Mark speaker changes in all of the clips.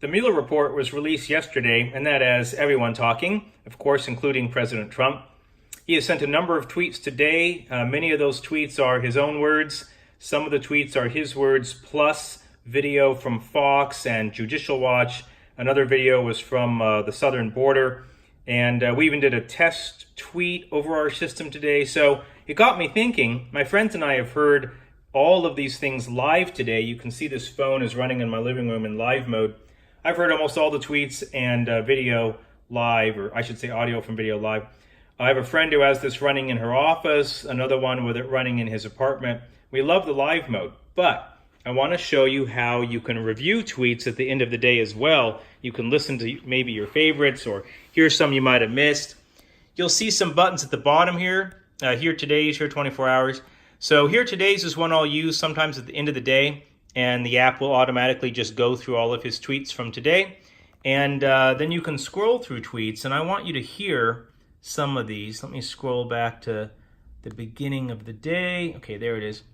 Speaker 1: The Mueller Report was released yesterday, and that has everyone talking, of course, including President Trump. He has sent a number of tweets today. Many of those tweets are his own words. Some of the tweets are his words, plus video from Fox and Judicial Watch. Another video was from the southern border. And we even did a test tweet over our system today. So it got me thinking. My friends and I have heard all of these things live today. You can see this phone is running in my living room in live mode. I've heard almost all the tweets and video live, or I should say audio from video live. I have a friend who has this running in her office, another one with it running in his apartment. We love the live mode, but I want to show you how you can review tweets at the end of the day as well. You can listen to maybe your favorites or hear some you might have missed. You'll see some buttons at the bottom here. Here today's, here 24 hours. So here today's is one I'll use sometimes at the end of the day, and the app will automatically just go through all of his tweets from today. And then you can scroll through tweets, and I want you to hear some of these. Let me scroll back to the beginning of the day. Okay, there it is.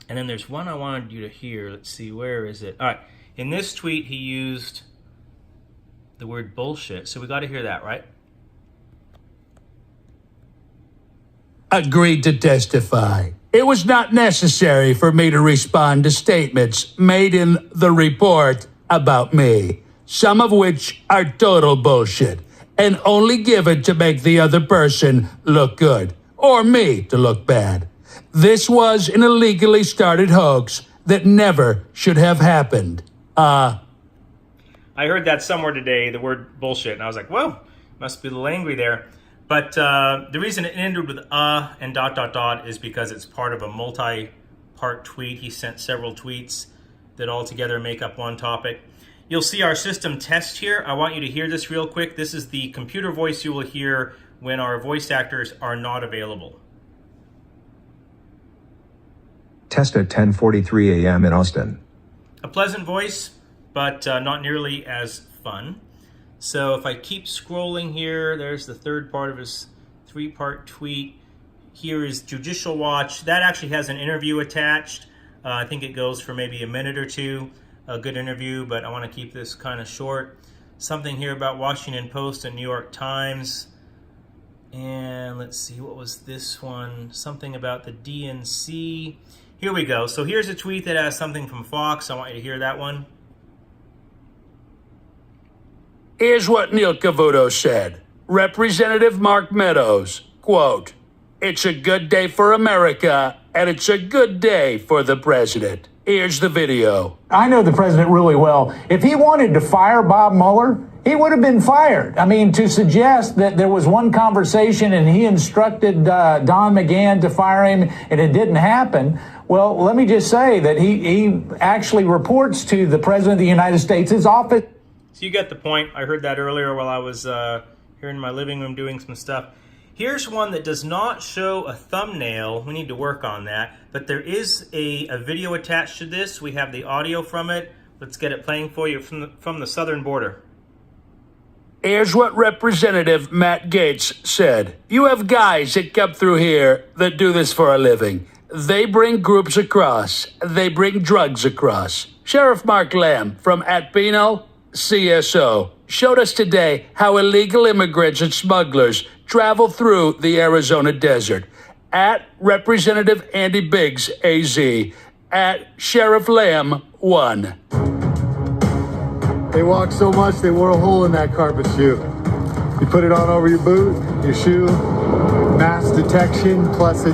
Speaker 1: And then there's one I wanted you to hear. Let's see, where is it? All right, in this tweet, he used the word bullshit. So we got to hear that, right?
Speaker 2: Agreed to testify. It was not necessary for me to respond to statements made in the report about me, some of which are total bullshit, and only given to make the other person look good, or me to look bad. This was an illegally started hoax that never should have happened.
Speaker 1: I heard that somewhere today, the word bullshit, and I was like, whoa, must be a little angry there. But the reason it ended with and ... is because it's part of a multi-part tweet. He sent several tweets that all together make up one topic. You'll see our system test here. I want you to hear this real quick. This is the computer voice you will hear when our voice actors are not available.
Speaker 3: Test at 10:43 a.m. in Austin.
Speaker 1: A pleasant voice, but not nearly as fun. So if I keep scrolling here, there's the third part of his three-part tweet. Here is Judicial Watch. That actually has an interview attached. I think it goes for maybe a minute or two. A good interview, but I want to keep this kind of short. Something here about Washington Post and New York Times. And let's see, what was this one? Something about the DNC. Here we go. So here's a tweet that has something from Fox. I want you to hear that one.
Speaker 2: Here's what Neil Cavuto said. Representative Mark Meadows, quote, "It's a good day for America, and it's a good day for the president." Here's the video.
Speaker 4: I know the president really well. If he wanted to fire Bob Mueller, he would have been fired. I mean, to suggest that there was one conversation and he instructed Don McGahn to fire him and it didn't happen, well, let me just say that he actually reports to the president of the United States, his office.
Speaker 1: So you get the point. I heard that earlier while I was here in my living room doing some stuff. Here's one that does not show a thumbnail. We need to work on that. But there is a video attached to this. We have the audio from it. Let's get it playing for you from the southern border.
Speaker 2: Here's what Representative Matt Gaetz said. You have guys that come through here that do this for a living. They bring groups across. They bring drugs across. Sheriff Mark Lamb from @Pino CSO showed us today how illegal immigrants and smugglers travel through the Arizona desert. At Representative Andy Biggs, AZ, at Sheriff Lamb, 1.
Speaker 5: They walk so much they wore a hole in that carpet shoe. You put it on over your boot, your shoe, mass detection, plus you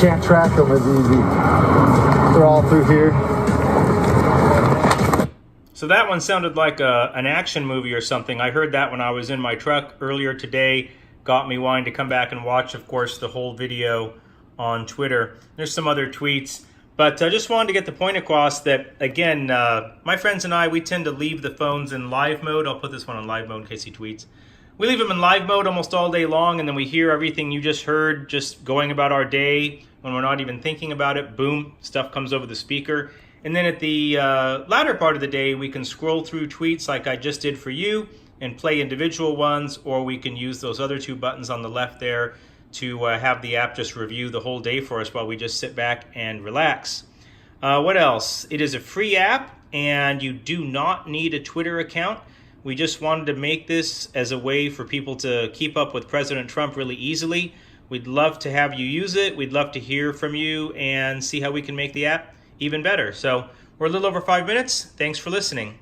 Speaker 5: can't track them as easy. They're all through here.
Speaker 1: So that one sounded like an action movie or something. I heard that when I was in my truck earlier today. Got me wanting to come back and watch, of course, the whole video on Twitter. There's some other tweets. But I just wanted to get the point across that, again, my friends and I, we tend to leave the phones in live mode. I'll put this one on live mode in case he tweets. We leave them in live mode almost all day long, and then we hear everything you just heard just going about our day. When we're not even thinking about it, boom, stuff comes over the speaker. And then at the latter part of the day, we can scroll through tweets like I just did for you and play individual ones, or we can use those other two buttons on the left there to have the app just review the whole day for us while we just sit back and relax. What else? It is a free app, and you do not need a Twitter account. We just wanted to make this as a way for people to keep up with President Trump really easily. We'd love to have you use it. We'd love to hear from you and see how we can make the app even better. So we're a little over 5 minutes. Thanks for listening.